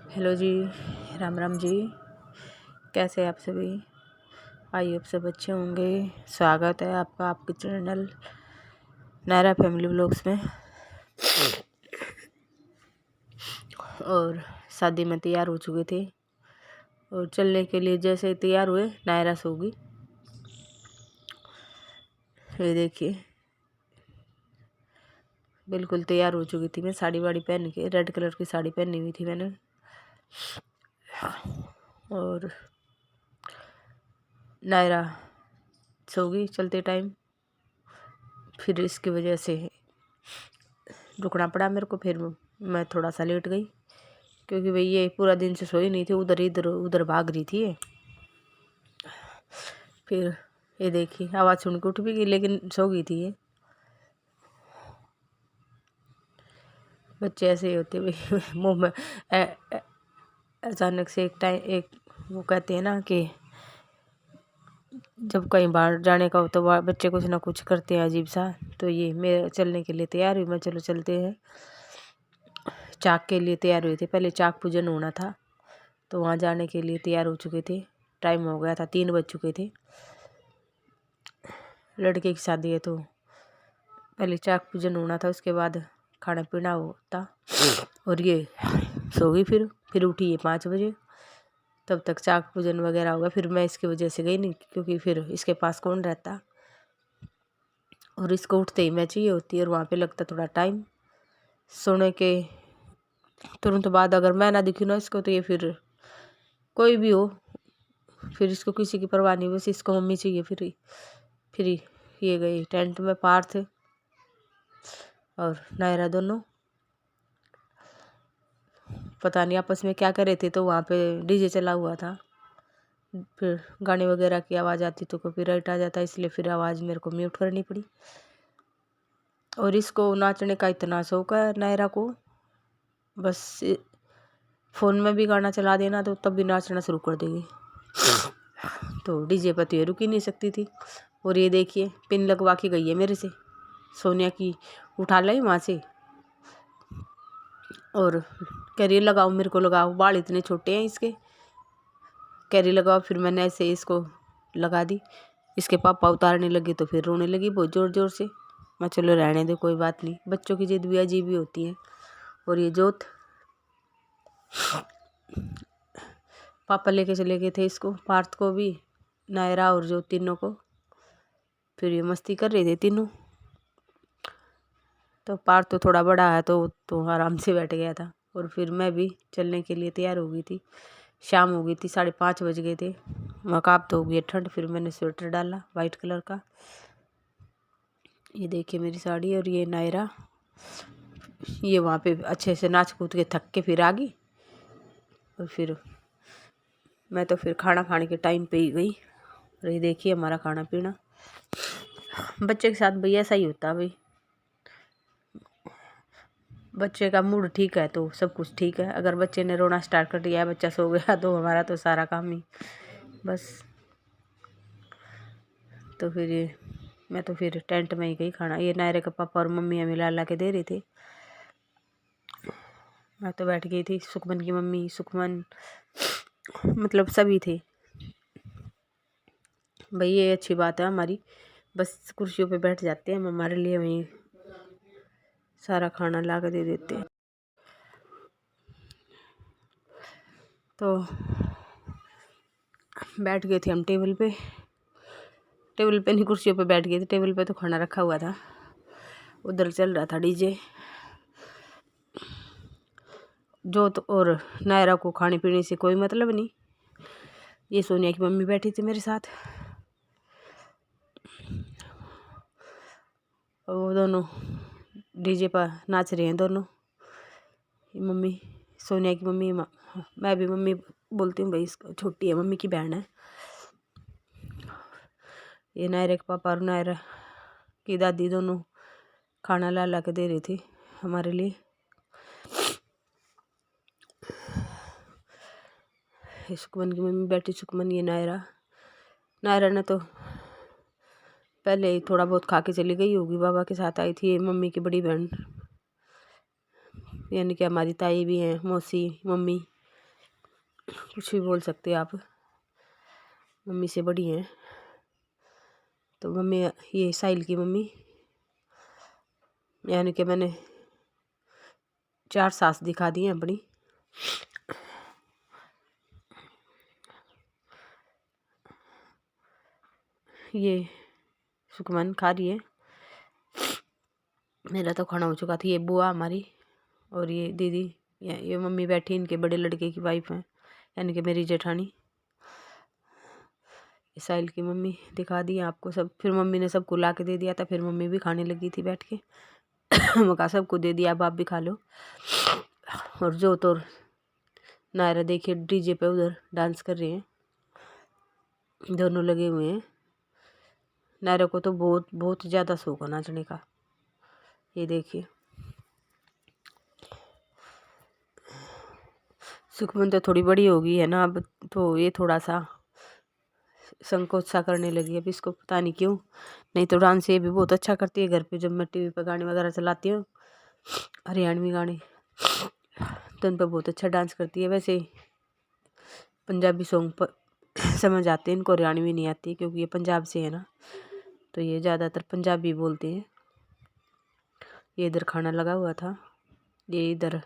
Hello जी, राम राम जी। कैसे आप सभी? आइए आप सब अच्छे होंगे। स्वागत है आपका आपके चैनल नायरा फैमिली व्लॉग्स में। और शादी में तैयार हो चुके थे और चलने के लिए जैसे ही तैयार हुए नायरा सो गई। ये देखिए, बिल्कुल तैयार हो चुकी थी मैं, साड़ी वाड़ी पहन के, रेड कलर की साड़ी पहनी हुई थी मैंने। और नायरा सो गई चलते टाइम। फिर इसकी वजह से रुकना पड़ा मेरे को। फिर मैं थोड़ा सा लेट गई क्योंकि भाई ये पूरा दिन से सोई नहीं थी, उधर इधर उधर भाग रही थी ये। फिर ये देखी, आवाज़ सुन के उठ भी गई लेकिन सो गई थी ये। बच्चे ऐसे ही होते भाई मुँह में अचानक से एक वो कहते हैं ना कि जब कहीं बाहर जाने का हो तो बच्चे कुछ ना कुछ करते हैं अजीब सा। तो ये मेरे चलने के लिए तैयार हुई मैं, चलो चलते हैं। चाक के लिए तैयार हुए थे, पहले चाक पूजन होना था तो वहाँ जाने के लिए तैयार हो चुके थे। टाइम हो गया था, 3 बज चुके थे। लड़के की शादी है तो पहले चाक पूजन होना था, उसके बाद खाना पीना होता। और ये सो गई। फिर उठी ये 5 बजे। तब तक चाक पूजन वगैरह होगा। फिर मैं इसकी वजह से गई नहीं क्योंकि फिर इसके पास कौन रहता, और इसको उठते ही मैं चाहिए होती और वहाँ पे लगता थोड़ा टाइम। सोने के तुरंत बाद अगर मैं ना दिखी ना इसको तो ये फिर कोई भी हो, फिर इसको किसी की परवाह नहीं, बस इसको मम्मी चाहिए। फिर ये गई टेंट में, पार्थ और नायरा दोनों पता नहीं आपस में क्या कर रहे थे। तो वहाँ पे डीजे चला हुआ था, फिर गाने वगैरह की आवाज़ आती तो कॉपीराइट आ जाता, इसलिए फिर आवाज़ मेरे को म्यूट करनी पड़ी। और इसको नाचने का इतना शौक है नायरा को, बस फ़ोन में भी गाना चला देना तो तब भी नाचना शुरू कर देगी। तो डीजे पर तो ये रुक ही नहीं सकती थी। और ये देखिए, पिन लगवा के गई है मेरे से, सोनिया की उठा लाई वहाँ से। और कह रही लगाओ, मेरे को लगाओ, बाल इतने छोटे हैं इसके, कह रही लगाओ। फिर मैंने ऐसे इसको लगा दी। इसके पापा उतारने लगे तो फिर रोने लगी बहुत ज़ोर ज़ोर से। मैं चलो रहने दे, कोई बात नहीं, बच्चों की जिद भी अजीब ही होती है। और ये जोत पापा लेके चले गए थे इसको, पार्थ को भी, नायरा और जोत, तीनों को। फिर ये मस्ती कर रहे थे तीनों। तो पार्थ तो थोड़ा बड़ा है तो आराम से बैठ गया था। और फिर मैं भी चलने के लिए तैयार हो गई थी। शाम हो गई थी, 5:30 बज गए थे। मकाब तो हो गई ठंड। फिर मैंने स्वेटर डाला वाइट कलर का। ये देखिए मेरी साड़ी। और ये नायरा, ये वहाँ पे अच्छे से नाच कूद के थक के फिर आ गई। और फिर मैं तो फिर खाना खाने के टाइम पे ही गई। और ये देखिए हमारा खाना पीना। बच्चे के साथ भाई ऐसा ही होता है भाई, बच्चे का मूड ठीक है तो सब कुछ ठीक है। अगर बच्चे ने रोना स्टार्ट कर दिया, बच्चा सो गया, तो हमारा तो सारा काम ही बस। तो फिर ये मैं तो फिर टेंट में ही गई खाना। ये नायरे का पापा और मम्मी हमें ला के दे रहे थे। मैं तो बैठ गई थी। सुखमन की मम्मी, सुखमन, मतलब सभी थे भाई। ये अच्छी बात है हमारी, बस कुर्सियों पे बैठ जाते हैं हम, हमारे लिए वहीं सारा खाना ला के दे देते हैं। तो बैठ गए थे हम टेबल पे नहीं, कुर्सियों पे बैठ गए थे। टेबल पे तो खाना रखा हुआ था, उधर चल रहा था डीजे। जोत और नायरा को खाने पीने से कोई मतलब नहीं। ये सोनिया की मम्मी बैठी थी मेरे साथ, और वो दोनों डीजे पर नाच रहे हैं दोनों। मम्मी, सोनिया की मम्मी, मैं भी मम्मी बोलती हूँ भाई, इसको छोटी है, मम्मी की बहन है। ये नायरा के पापा और नायरा की दादी दोनों खाना ला के दे रही थी हमारे लिए। सुखमन की मम्मी बैठी, सुखमन, ये नायरा ने तो पहले ही थोड़ा बहुत खा के चली गई होगी, बाबा के साथ आई थी। ये मम्मी की बड़ी बहन, यानी कि हमारी ताई भी हैं, मौसी, मम्मी, कुछ भी बोल सकते आप, मम्मी से बड़ी हैं। तो मम्मी, ये साहिल की मम्मी, यानी कि मैंने 4 सास दिखा दी हैं अपनी। ये सुखमन खा रही है। मेरा तो खाना हो चुका था। ये बुआ हमारी और ये दीदी, ये मम्मी बैठी, इनके बड़े लड़के की वाइफ हैं, यानी कि मेरी जेठानी। साहिल की मम्मी दिखा दी आपको सब। फिर मम्मी ने सबको ला के दे दिया था, फिर मम्मी भी खाने लगी थी बैठ के। मका सबको दे दिया, अब आप भी खा लो। और जो तो नायरा देखिए डीजे पे उधर डांस कर रहे हैं, दोनों लगे हुए हैं। नायरा को तो बहुत बहुत ज़्यादा शौक है नाचने का। ये देखिए, सुखमन तो थोड़ी बड़ी हो गई है ना अब, तो ये थोड़ा सा संकोच सा करने लगी है। अब इसको पता नहीं क्यों, नहीं तो डांस ये भी बहुत अच्छा करती है। घर पे जब मैं टीवी पर गाने वगैरह चलाती हूँ, हरियाणवी गाने, तो उन पर बहुत अच्छा डांस करती है। वैसे पंजाबी सॉन्ग पर समझ आते हैं इनको, हरियाणवी नहीं आती क्योंकि ये पंजाब से है ना, तो ये ज़्यादातर पंजाबी बोलते हैं। ये इधर खाना लगा हुआ था, ये इधर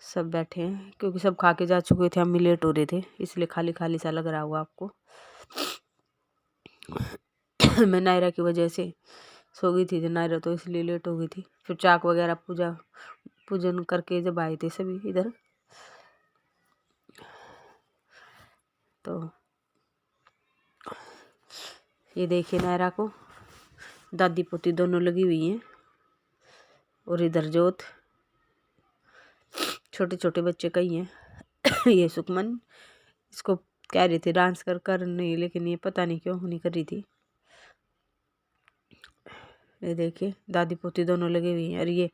सब बैठे हैं क्योंकि सब खा के जा चुके थे, हम भी लेट हो रहे थे, इसलिए खाली खाली सा लग रहा होगा आपको। मैं नायरा की वजह से सो गई थी, नायरा तो इसलिए लेट हो गई थी। फिर चाक वगैरह पूजन करके जब आए थे सभी इधर, तो ये देखिए नायरा को दादी पोती दोनों लगी हुई हैं। और इधर जोत, छोटे छोटे बच्चे कई हैं। ये सुखमन, इसको कह रही थी डांस कर नहीं, लेकिन ये पता नहीं क्यों नहीं कर रही थी। ये देखिए दादी पोती दोनों लगी हुई हैं। और ये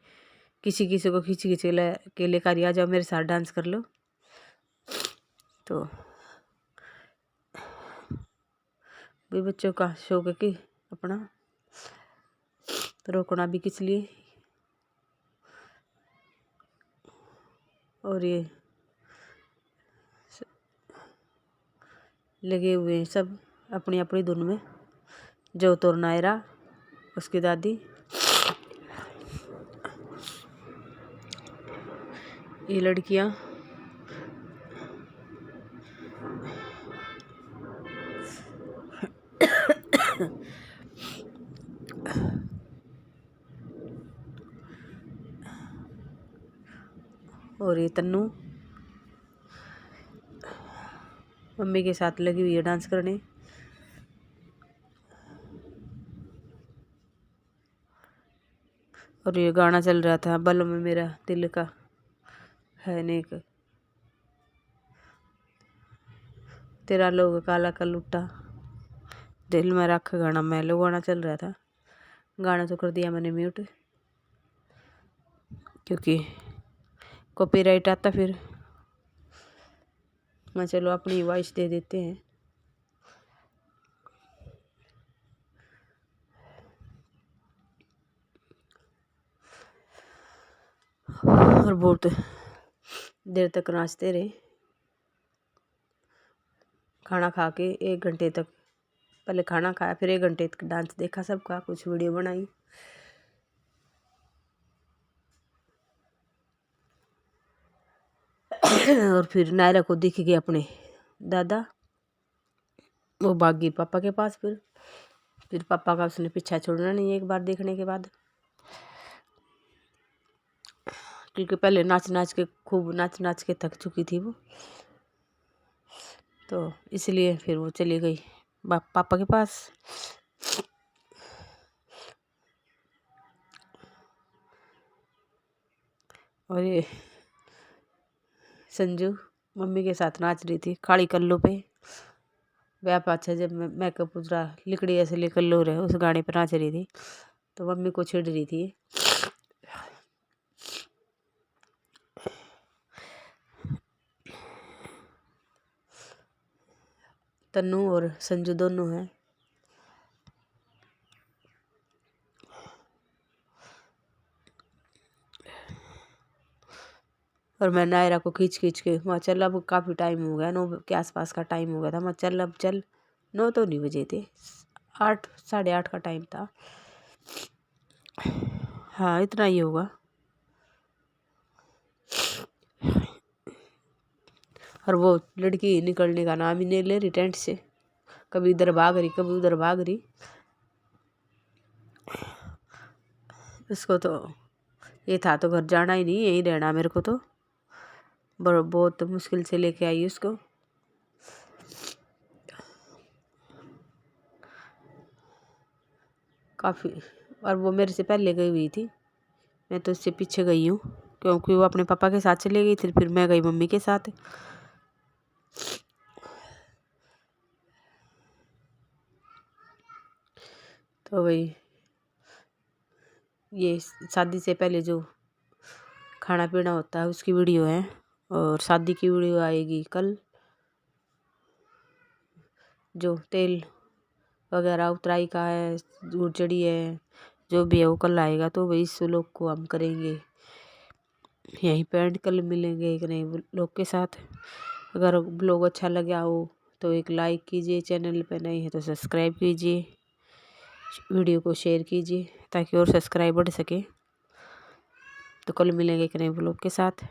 किसी किसी को खींच खींच के लेकर आ जाओ, मेरे साथ डांस कर लो। तो भी बच्चों का शौक है कि अपना, तो रोकना भी किस लिए। और ये लगे हुए हैं सब अपनी अपनी धुन में, जो तो नायरा, उसकी दादी, ये लड़कियां। और ये तन्नू मम्मी के साथ लगी हुई है डांस करने। और ये गाना चल रहा था, बल में मेरा दिल का है नेक, तेरा लोग काला का लुट्टा, दिल में रख गाना मैलो, गाना चल रहा था। गाना तो कर दिया मैंने म्यूट क्योंकि कॉपीराइट आता फिर। मैं चलो अपनी वॉइस दे देते हैं। और बहुत देर तक नाचते रहे, खाना खा के 1 घंटे तक, पहले खाना खाया फिर 1 घंटे तक डांस देखा सबका, कुछ वीडियो बनाई। और फिर नायरा को दिख गए अपने दादा, वो भाग गई पापा के पास। फिर पापा का उसने पीछा छोड़ना नहीं एक बार देखने के बाद, क्योंकि पहले खूब नाच नाच के थक चुकी थी वो, तो इसलिए फिर वो चली गई पापा के पास। और ये संजू मम्मी के साथ नाच रही थी खाड़ी कल्लू पे। वह पाछा जब मेकअप उजरा लिकड़ी ऐसे ले कल्लू रहे उस गाने पर नाच रही थी, तो मम्मी को छेड़ रही थी। तन्नू और संजू दोनों हैं। और मैं नायरा को खींच खींच के वहाँ चल, अब काफ़ी टाइम हो गया, 9 के आसपास का टाइम हो गया था। मैं चल अब चल, 9 तो नहीं बजे थे, 8 साढ़े 8 का टाइम था। हाँ इतना ही होगा। और वो लड़की निकलने का नाम ही नहीं ले रही टेंट से, कभी इधर भाग रही कभी उधर भाग रही। उसको तो ये था तो घर जाना ही नहीं, यहीं रहना मेरे को तो। बहुत मुश्किल से लेके आई उसको। काफ़ी, और वो मेरे से पहले गई हुई थी, मैं तो उससे पीछे गई हूँ, क्योंकि वो अपने पापा के साथ चली गई थी, फिर मैं गई मम्मी के साथ। तो वही, ये शादी से पहले जो खाना पीना होता है उसकी वीडियो है, और शादी की वीडियो आएगी कल। जो तेल वगैरह उतराई का है, गुड़चड़ी है, जो भी है वो कल आएगा। तो वही इस व्लॉग को हम करेंगे यहीं पे एंड, कल मिलेंगे एक नए व्लॉग के साथ। अगर ब्लॉग अच्छा लगा हो तो एक लाइक कीजिए, चैनल पे नए हैं तो सब्सक्राइब कीजिए, वीडियो को शेयर कीजिए ताकि और सब्सक्राइब बढ़ सके। तो कल मिलेंगे एक नए व्लॉग के साथ।